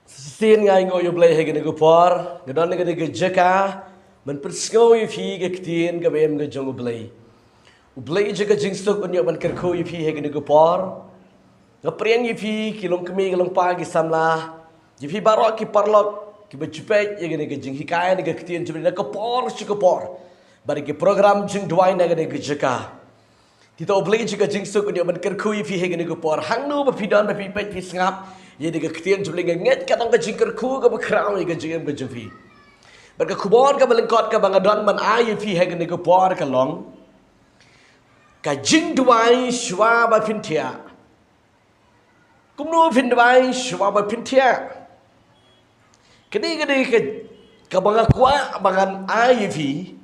Stin ngai ngo yo play hegen go por, gadon ngai ge jeka, man persngo yo fi ge ktien ge bem ge jong play. U play jeka jingstok on yo man kerko yo fi hegen go por. Ngapriang yo fi kilong kemi kilong pa ge samla. Yo fi barok ki parlok ki bejupet ye ge jing hikaya ge ktien jebel ko por chi ko por. Bari ke program jing dwai na ge jeka. Kita play jeka jingstok on yo man kerko yo fi hegen go por. Hang no ba pidon ba pi pet pi ngap. Ye de ketien jubling nget ka tong ka jingker khu ka bakrau ye ka jingem ka jufi bar ka khubor ka balengkot ka bangadon man ai fi he ne ko por ka long ka jing duai shwa ba pintia kum no fin duai shwa ba pintia kini ka bangakwa bangan ai fi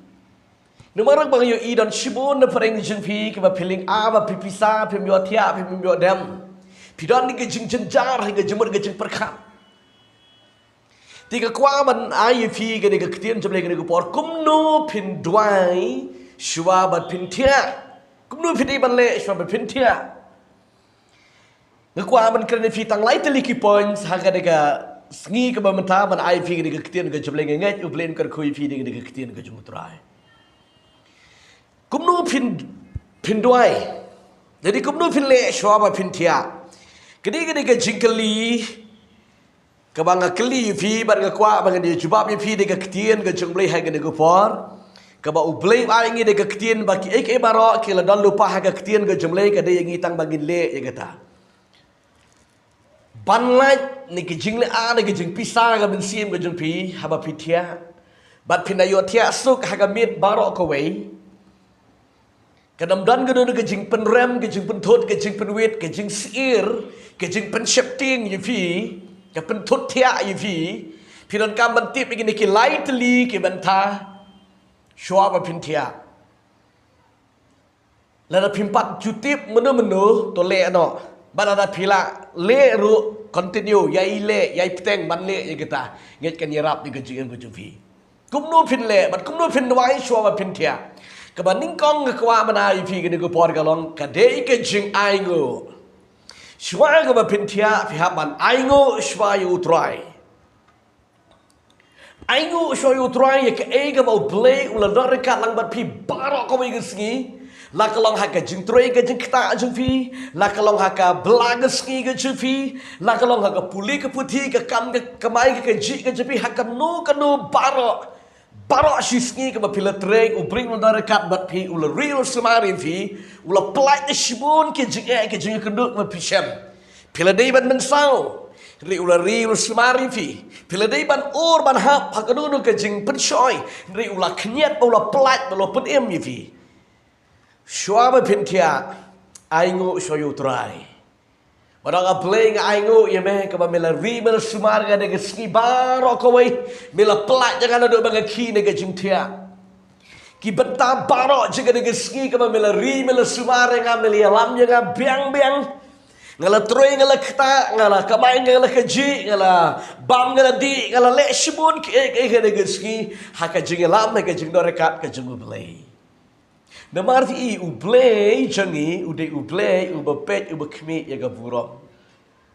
numarang bang yo idon shibun na pareng jing fi ka ba piling a ba pipisa pim yo tia pim yo dem Pidon ni gejing jenjar hingga jemur gejing perkap. Tiga kuaman ayu fi gede ketien jemle gede kupor kumnu pin duai shwa bat pintia. Kumnu pin iban le shwa bat pintia. Ngekuaman kerana fi tang lai teliki points haga dega sngi ke bamenta man ayu fi gede ketien ge jemle nget ublen ker kui fi gede ketien ge jumutrai. Kumnu pin duai. Jadi kumnu pin le shwa bat pintia. Kini ke jingkeli kabanga keli fi bar ga kwa bang dia jubab fi de ga ktien ga junglei ha ga de por kaba ublei ai ngi de ga ktien ba ki ek baro ki la don lupa ha ga ktien ga junglei ka de ngi tang bagin le ya gata ban lai ni ki jingle a de ga jing pisa ga ben sim ga jung pi ha ba pitia bat pinayo tia suk ha ga mit baro ko wei kadam don ga do ga jing pen rem ga jing pen thot ga jing pen wet ga jing sir ke jing pen shifting you fi ke pen thut thia you fi piron kam ban tip begini ki lightly ke banta shwa ba pin thia la da pimpat jutip menu to le no banada pila le ru continue yai le yai pteng ban le ye kita nget kan yarap ni ke jing ko fi kum no pin le bat kum no pin wai shwa ba pin thia ke ban ning kong ke kwa mana you fi ke ni ko por ka long ka de ke jing ai ngo Shwa ga ba pintia fi haban aingo shwa yu try. Aingo shwa yu try ye ka e ga ba play ula dor ka lang bat pi baro ko wi gisngi. La ka long ha ka jing troy ga jing kta jing fi, la ka long ha ka blag ski ga jing fi, la ka long ha ka puli ka puthi ka kam ga kamai ka ji ga jing fi ha ka no baro shisngi ka ba pila trek u bring ula dor ka bat pi ula real sumari fi. Ula pelai shibun ke jing kenduk ma pishem. Pila dei ban mensau. Ri ula ri ula semari fi. Pila dei ban or ban hap hakadunu ke jing pensoi. Ri ula knyat ula pelai ula pun em fi. Shwa ba pintia aingo shoyu try. Wadang playing aingo ye meh ka ba mela ri mela semari ga de ski baro ko wei. Mela pelai jangan ada bang ki ne ke jing tia. Ki benta baro jika de ski ka mela ri mela sumare nga mela lam nga biang ngala troy ngala kta ngala kamai ngala kaji ngala bam ngala di ngala le shibun ki ek de ski haka jing lam ka jing do rekat ka jing play na marti u play jangi u de u play u bepet u bekmi ya ga burom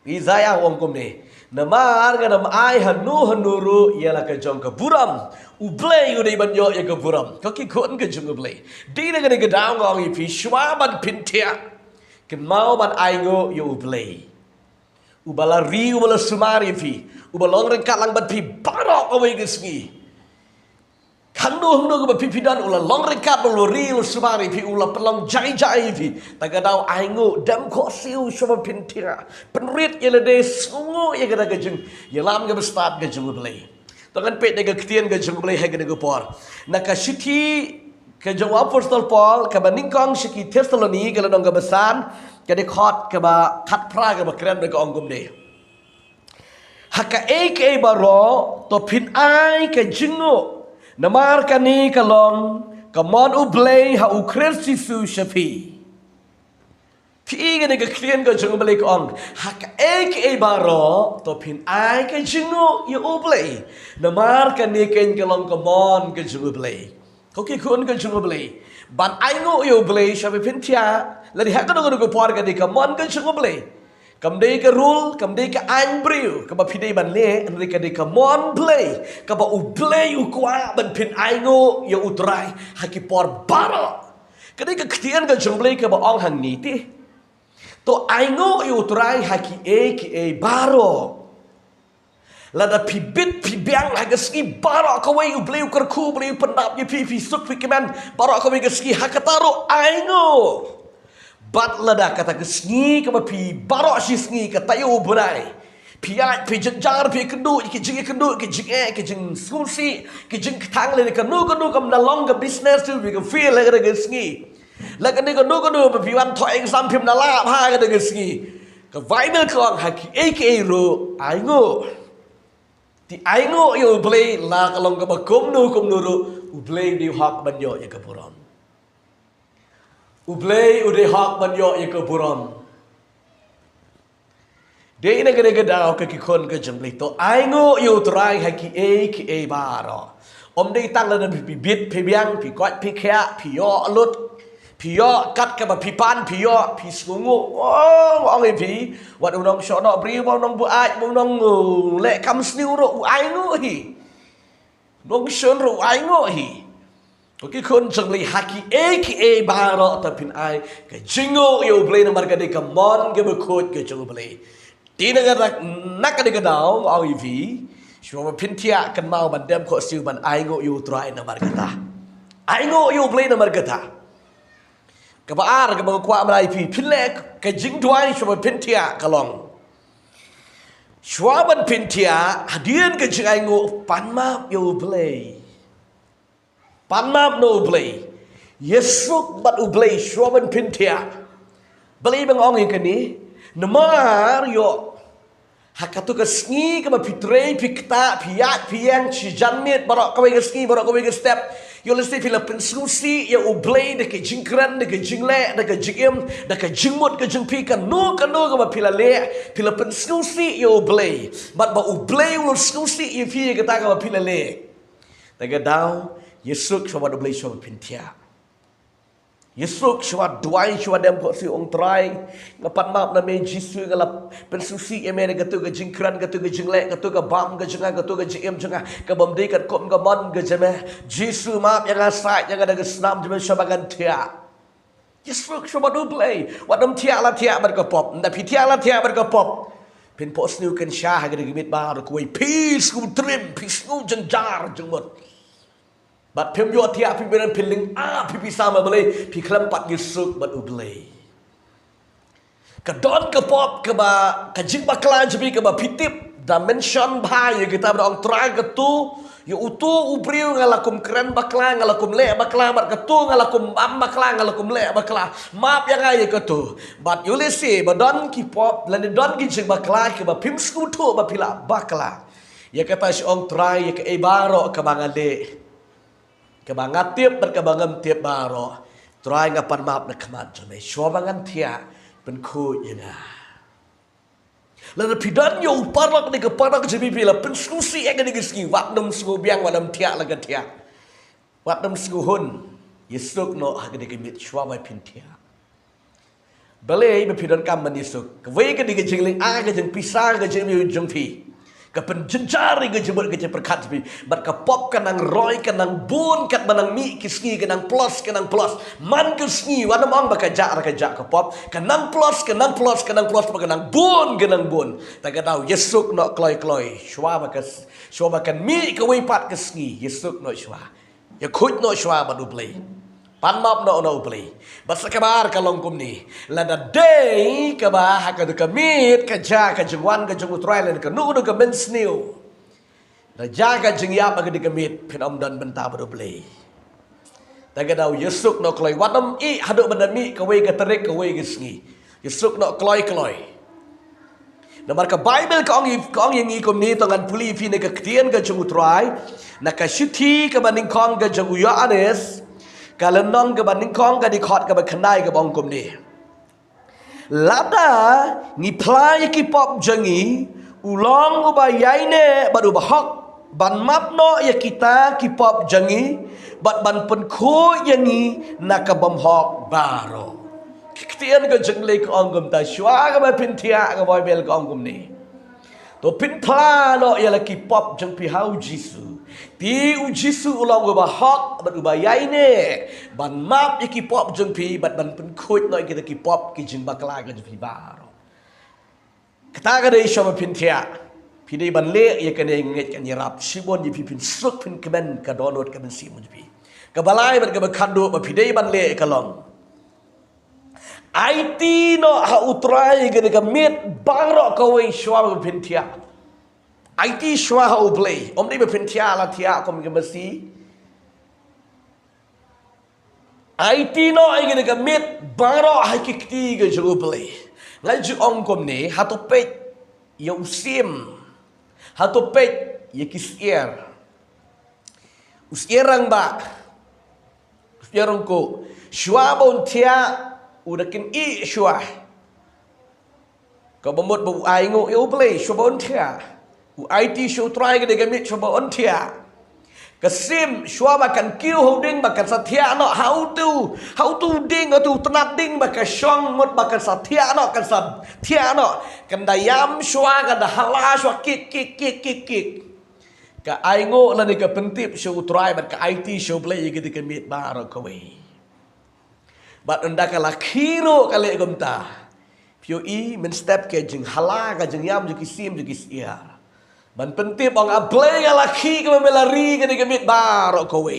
izaya wong kom ne na mar ga nam ai hanuru yala ka jong ka buram u play u de ban yo ya ga buram ko ki kon ka jong play di na ga de daw ngong i fi shwa ban pintia ken mau ban aingo yo u play u bala ri u bala sumari fi u balong ren kalang ban pi barok away gismi Hangno ko ba pipidan ula long rekat ula real sumari fi ula pelong jai fi tagadau aingo dam ko siu shoma pintira penrit yele de sungo ye gada gajung yelam ga start gajung play tangan pet de ktien gajung play he gada por nakashiti ke jawab apostol Paul ka baningkong shiki Thessaloni ka dong ga besan ka de khot ka ba khat pra ka ba kren de ka ongum de haka ek baro to pin ai ka jingo Namar kani kalong kamon ublay ha ukrensi su shafi. Pi ga klien ga jung balik on hak ek baro to pin ai ka jingo ye ublay. Namar kani ken kalong kamon ga jung ublay. Koki kun ga jung ublay. Ban ai ngo ye ublay shafi pin tia. Ladi hak ga go por ga de kamon ga jung ublay. cầm đây cái rule cầm đây cái anh brio cầm bà phi đây bàn lệ anh đây cái mon play cầm bà u play u qua bàn pin anh ngô yêu u trai haki por baro cái đây cái tiền cái chung play cầm bà ong hàng ní ti to anh ngô yêu trai haki e baro là phi bit phi biang haki ski baro kawai u play u kerku play u pendap ye phi suk phi keman baro kawai cái ski hakataro anh ngô bat lada kata kesngi ke pi barok si sngi ke tayo berai pi ai pi jenjar pi kendu ke jing susi ke jing thang le ke nu kam na long ke business tu ke feel le ke sngi la ke ni ke nu pi wan thoi exam phim na la ha ke sngi ke vai mel kong ha ki aka ro ai ngo ti ai ngo yo play la ke long ke ba kum nu ro u play di hak ban yo ke puron Ublay udah hak banyo ya ke buron. Dia ini kena dau ke kikon ke jembli to. Aingo yu trai haki e baro. Om dia tang lana pi bit pi biang pi kot pi kya pi yo alut pi yo kat ke pi pan pi yo pi sungu. Oh ong pi wat unong shono bri unong bu ai unong le kam sniu ro aingo hi. Nong shon ro aingo hi. Okey kon jengli haki aka baro tapin ai ke jingo yo play na marka de kamon ke bekot ke jingo play tina ga nak de gadau au vi shoma pintia kan mau ban dem ko siu ban ai ngo yo try na marka ta ai ngo yo play na marka ta ke ba ar ke ba kwa mai pi pinle ke jing twai shoma pintia kalong shwa ban pintia hadian ke jing ai ngo pan ma yo play Panmap no play. Yesuk bat ublay shwaban pintia. Beli bang ong yang kini. Namar yo. Hakatu ke sngi ke pitre pikta piat piang cijanit barok kawai ke sngi barok kawai ke step. Yo lesti Filipin susi ya ublay de ke jingkran de ke jingle de ke jingim de ke jingmut ke jingpi kan no ke pilale Filipin susi ya ublay. Bat ba ublay ul susi ya pi ke ta ke pilale. Taga daw Yesuk shwa do blay shwa pintia. Yesuk shwa duai shwa dem ko si ong try ngapat map na me jisu ngala pensusi eme ne gatu ga jingkran gatu ga jingle gatu ga bam ga jinga gatu ga jim jinga ka bom de kat kom ga mon ga jeme jisu map yang asai yang ada ga snam jeme shwa gan tia. Yesuk shwa do blay wadam tia la tia bar ka pop nda pi tia la tia bar ka pop pin pos nu kan sha ga gimit bar ko peace ku trim peace nu janjar jengmot Bat pem yo tia pi beran piling pi sama boleh pi kelempat Yesuk bat ublay. Ke don ke pop ke ba ke jing baklan jebi ke ba pitip dimension bahaya kita berong try ke tu yo utu ubriu ngalakum keren baklan ngalakum le baklan bat ke tu ngalakum am baklan ngalakum le baklan map yang ai ke tu bat you lisi ba don ki pop lan don ki jing baklan ke ba pim skutu ba pila baklan ya kata si ong try ya ke baro ke bangale Kebangan tiap berkebangam tiap baro. Try ngapan maaf nak kemat jome. Swabangan tiap penku ina. Lalu pidan yo parak ni keparak jemi bila pensusi yang ni geski. Wakdam sungu biang wadam tiap lagi tiap. Wakdam sungu hun. Yesuk no hagde gemit swabay pintia. Balai berpidan kam Yesuk. Keway ke diga jengling ke jeng pisang ke jeng ujung pi. Kapan jenjari ke jebut ke perkat bi bat ka pop kanang roy kanang bun kat manang mi kisngi kanang plus man kisngi wana mang bakajak ka pop kanang plus kanang bun tak tahu Yesuk no kloi shwa bakan mi ke wipat kisngi Yesuk no shwa ya khut no shwa badu play pan map no play bas kabar kalong kumni lada day ka ba hakadu kamit ka ja ka jengwan ka jengu trailen ka nu ka men snew da ja ka jengya ba ka dikamit pinom dan benta badu play taga daw Yesuk no kloi wadam i hadu bandami ka we ka terik ka we gisngi Yesuk no kloi Namar ka Bible ka ong yang ikom ni tangan puli fi ne ka ktien ka jengu trai na ka shuthi ka baning kong ka jengu Yohanes kalau non ke banding kong ke dikot ke berkenai ke bangkum ni. Lada ni play ki pop jangi ulang ubayai ne badu bahok ban mapno ya kita ki pop jangi bat ban penko yangi nak ke bamhok baro. Ketian ke jenglei ke ongum ta syua ke pin tia ke boy bel ke ongum ni. To pin pla no ya laki pop jeng pi hau Jisu. Ti u Jisu ulang ke bahak bat ubayai ne. Ban map iki pop jeng pi bat ban pen khut no kita ki pop ki jeng bakla ke jeng pi bar. Kata ke dei syua pin tia. Pi dei ban le ya ke dei nget kan yarap sibon ji pi pin suk pin kemen ka donot ke ben si mun pi. Ke balai bat ke bakando ba pi dei ban le ke long. IT no ha utrai gede gamit barok kawai shwa pintia. IT shwa ha ublay. Om ni pintia la tia kom gemasi. IT no ai gede gamit barok ha kikti ge jublay. Ngai ju ong kom ni ha to pet ya usim. Ha to pet ya kisier. Usierang ba. Usierang ko shwa bon tia udah kin i syua. Kau bemut bu ai ngo eu play syua bon tia. U IT syua try ke degamit syua bon tia. Kesim syua makan kiu holding makan satia no how to ding atau tenat ding makan syong mut makan satia no kan satia no kan dayam syua kan dah hala syua kik. Ka ai ngo la ni ka pentip syua try makan IT syua play ke degamit baru kawai. Bat anda kala kiro kali gomta. Pio i men step ke jeng hala ka jeng yam jeng kisim jeng kisia. Ban pentip ong ablay kala ki ke melari ke digemit barok kowe.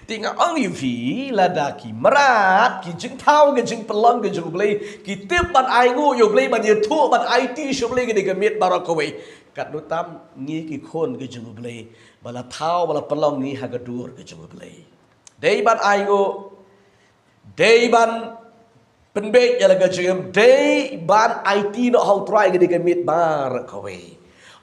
Tinga ong yuvi ladaki merat ki jeng tau ke jeng pelong ke jeng blay ki tip ban ai ngu yo blay ban ye tu ban IT syo blay ke digemit barok kowe. Kat nutam ngi ki khon ke jeng blay bala tau bala pelong ngi hagadur ke jeng blay. Dei ban ai ngu day ban penbek ya laga jeng day ban IT no how try ke digamit bar kowe.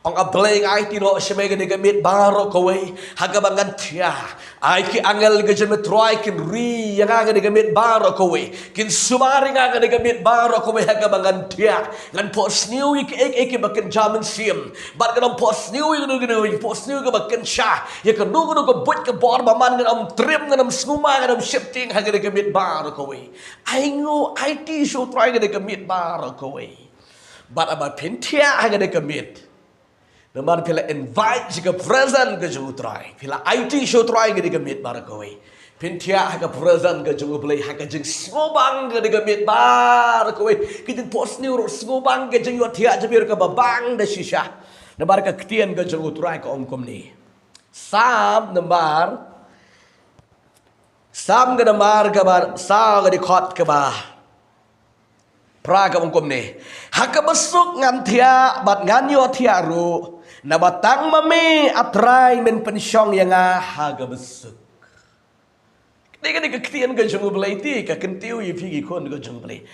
Ong ableng IT no sheme ke digamit bar kowe. Haga bangan tia. Ai ki angel ke jeng try kin ri yang aga digamit bar kowe. Kin sumari aga digamit bar kowe haga bangan tia. Ngan pos new ik ek baken jaman sim. Bat kan pos new ik pos new ke baken sha. Ya kan nu ke but ke bor baman kan am trim kan am snuma kan am shifting haga digamit bar kowe. Ai ngo IT show try ke digamit bar kowe. Bat aba pentia haga digamit. Naman pila invite jika present ke jeng try. Pila IT show try ke digamit bar kowe. Pentia haga present ke jeng play haga jeng snobang ke digamit bar kowe. Kita post new snobang ke jeng tia jebir ke babang da shisha. Nabar ke ketian ke jeng try ke om kom ni. Sam ke namar ke bar sa ke dikot ke bah. Pra ke om kom ni. Haga besuk ngan tia bat ngan yo tia ru. Na batang mami atrai men pensyong yang haga besuk. Ketika ketian ke jeng belai ti ka kentiu yi pigi kon ke jeng belai.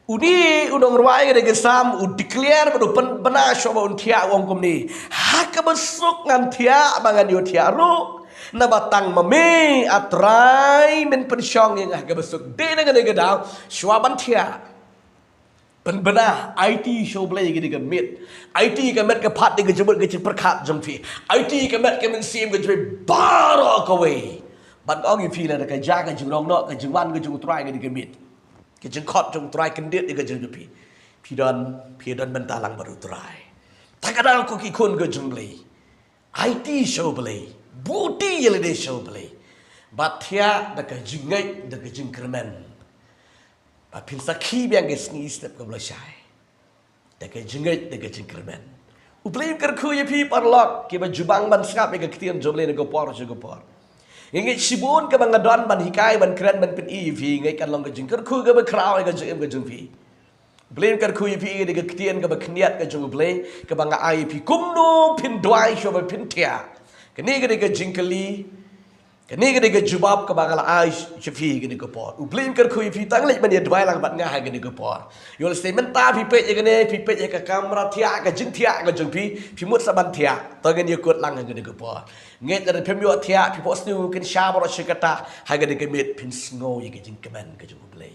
Udi udong ruai ke sam u declare bedu benar syoba untia wong kom ni. Haga besuk ngan tia bangan yo tia ru. Na batang mami atrai men pensyong yang haga besuk. De dengan gedau syaban tia. Benar IT show play ke digamit. IT ke met ke pat ke jebut ke perkat jengfi. IT ke met ke mensim ke jebut baro kowe. Ban ong fi la ke jaga jeng rong no ke jeng wan ke jeng try ke digamit. Ke jeng khot jeng try kendit ke jeng jepi. Pi don bentalang baru try. Takadang ko ki kun ke jeng play. IT show play. Budi yele de show play. Batia da ke jengai da ke jeng kermen. Apin sakhi biang ke sngi step ke belasai. Dekat jengat dekat jengkermen. Uplayim kerku ye pi parlok ke bajubang ban skap ke ketian joble ne gopor jo gopor. Ngit sibun ke bangadon ban hikai ban kren ban pin EV ngai kan long ke jengker ku ke bekrau ke jem ke jengfi. Uplayim kerku ye pi ke ketian ke bakniat ke jeng uplay ke banga ai pi kumno pin dwai sho pin tia. Kini ke jengkeli kini ke jubab ke bangal ai chefi ke gopor. Uplayim kerku ye pi tanglik ban ye dwai lang bat ngah ke gopor. Yol statement ta pi pe ye kene pi pe ye ke kamera tia ke jeng pi mut saban tia. Togen ye kut lang ke gopor. Nget dari pemyo tia pi pos nu ken shabro shikata ha ke mit pin snow ye ke jeng kemen ke jeng uplay.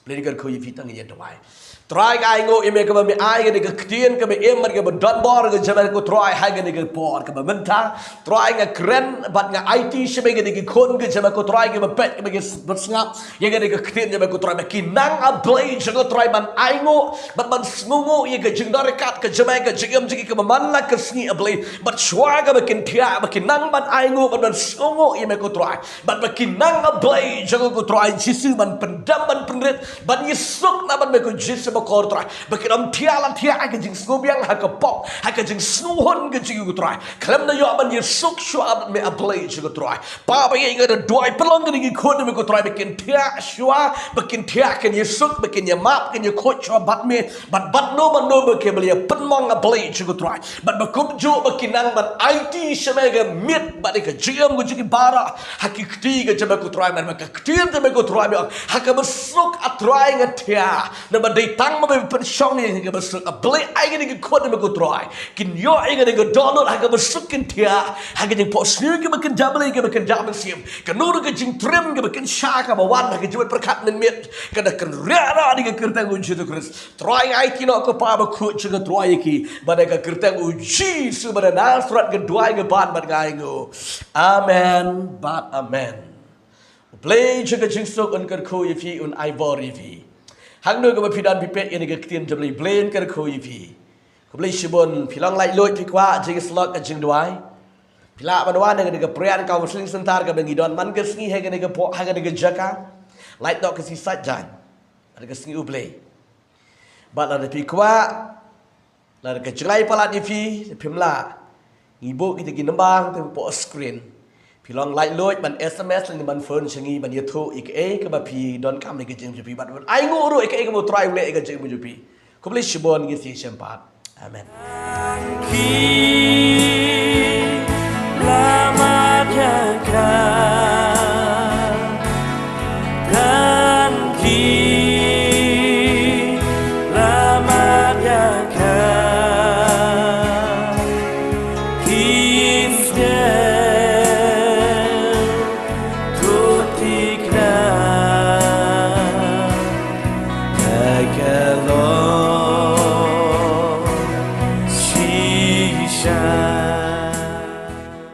Beli kan kau yifi tangi ya doai. Try ai ngo ime ka me ai ga ka ktien ka me em ka don bor ga jaman ko try hai ga ga por ka menta try nga kren bat nga IT shebe ga ga kon ga jaman ko try ga pet ka ga bersngap ya ga ga ktien jaman ko try kinang a blade jago try man ai ngo bat man sngungo ya ga jing dar kat ka jaman ga jigam jigi ka man la ka sngi a blade bat shwa ga kin tia ba kinang man ai ngo bat man sngungo ime ko try bat kinang a blade jago ko try jisu man pendam man penrit bat yisuk na ban me ko jisu kor try bakiram tialan tia ka jing snubiang ha ka pop ha ka jing snuhon ka jing ko try klam na yo ban yisuk shwa me a blade ko try pa ba ye ga doi pelong ga ni ko me ko try bakin tia shwa bakin tia kan yisuk bakin ya map kan ya ko shwa bat me bat no man no ba ke blia pen mong a blade ko try bat ba kum jo bakin nang ban IT shame ga mit ba ka jing ko jing bara ha ki kti ga jama ko try man ka kti me ko try ha ka besuk a try ga tia na ba dei ma be pen shong ni ga besuk a blade ai ga ni ko me ko try kin yo ai ga ni ga download ha ga besuk kin tia ha ga jing po snu ga ken double ga ken double sim ka nur ga jing trim ga ken sha ka ba wan ga jing perkat nen mit ka da ken ra ni ga kertang uji tu kris try ai ki no ko pa ba ku ga try ki ba da ga kertang uji su ba da nasrat ga dua ga ban ba ga ngo amen but amen play ga jing sok un ka ko yi un ivory vi hang nu ga pidan pipet ini ga ktien jabli blain ka ko yifi ko blai shibon pilang lai loi pi kwa jing slot ka jing duai pila ban wan ga prian ka muslim sentar ga bengi don man ga sngi he ga po ha ga jaka lai dok ka si sat jan ga sngi u blai ba la pi kwa la ga jlai pala ni fi pimla ibu kita gi nambang te po screen Pilong like load ban SMS ni ban phone changi ban yatho ik ka ba pi don kam ni ke jing jupi bat ai ngo ro ik mo try le ke jing jupi ko bli shibon gi si sempat amen lama jaga dan lama jaga